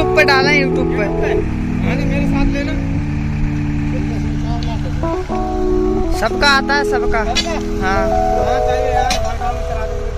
YouTube पे डाला है, यूट्यूब पे। मेरे साथ लेना। सबका आता है, सबका। हाँ। हाँ चाहिए यार, हर गाँव में चला देंगे।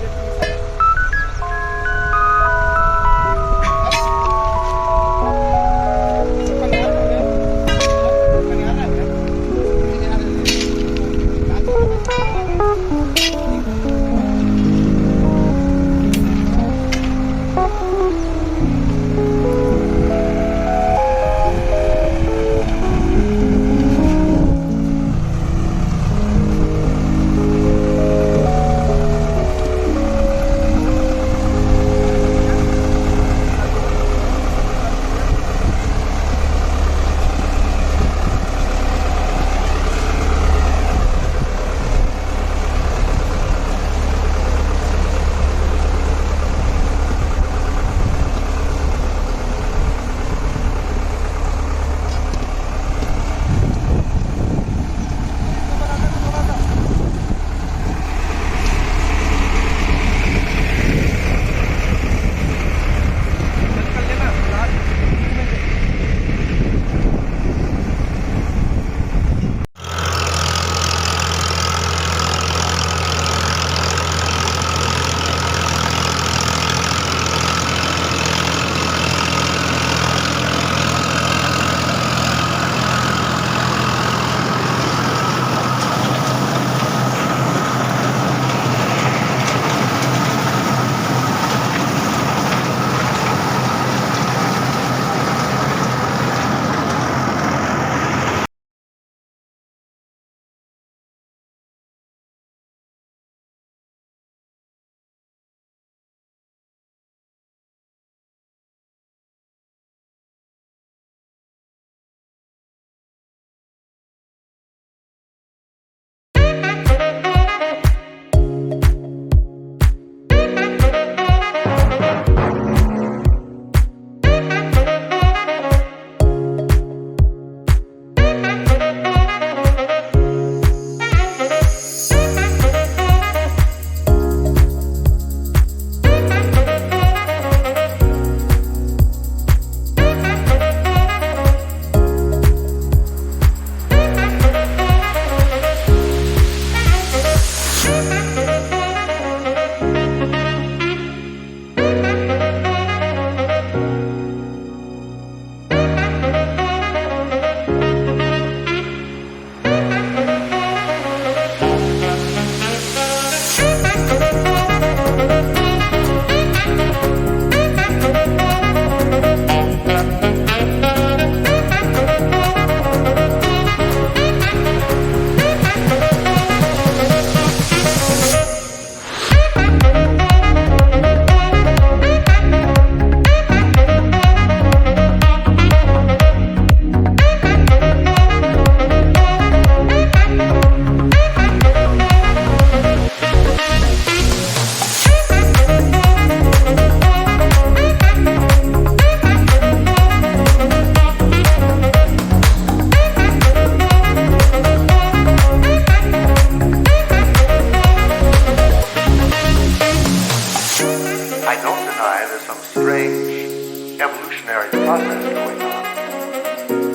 I don't deny there's some strange evolutionary process going on,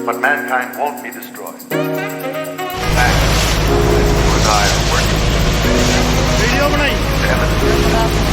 but mankind won't be destroyed. In fact, you and I are working video बनाई। to evidence.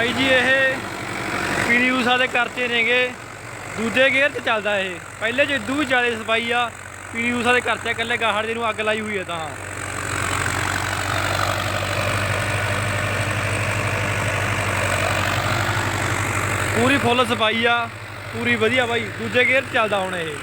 ਬਾਈ ਜੀ ਇਹ ਪੀਲੀ ਊਸਾ ਦੇ ਕਰਚੇ ਨੇਗੇ, ਦੂਜੇ ਗੇਅਰ 'ਚ ਚੱਲਦਾ ਇਹ। ਪਹਿਲੇ 'ਚ ਇਦੂ ਵੀ ਜ਼ਿਆਦਾ ਸਫਾਈ ਆ। ਪੀਲੀ ਊਸਾ ਦੇ ਕਰਚੇ ਇਕੱਲੇ ਗਾਹੜ ਜਿਹਨੂੰ ਅੱਗ ਲਾਈ ਹੋਈ ਹੈ ਤਾਂ ਪੂਰੀ ਫੁੱਲ ਸਫਾਈ ਆ, ਪੂਰੀ ਵਧੀਆ ਬਾਈ। ਦੂਜੇ ਗੇਅਰ 'ਚ ਚੱਲਦਾ ਹੁਣ ਇਹ।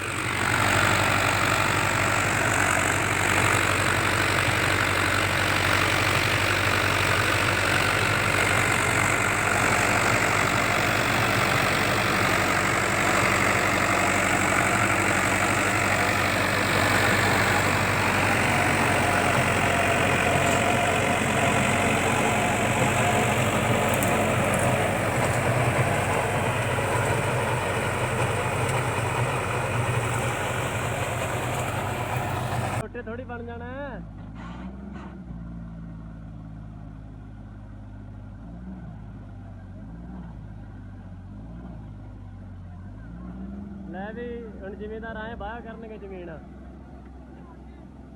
ਛੋਟੇ ਥੋੜੀ ਬਣ ਜਾਣਾ ਹੈ। ਲੈ ਵੀ ਹੁਣ ਜ਼ਿਮੀਂਦਾਰ ਆਏ ਬਾਹ ਕਰਨਗੇ ਜ਼ਮੀਨ।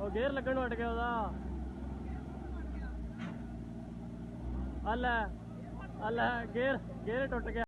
ਉਹ ਗੇਅਰ ਲੱਗਣ ਨੂੰ ਹਟ ਗਿਆ ਉਹਦਾ। ਆ ਲੈ ਗੇਅਰ ਟੁੱਟ ਗਿਆ।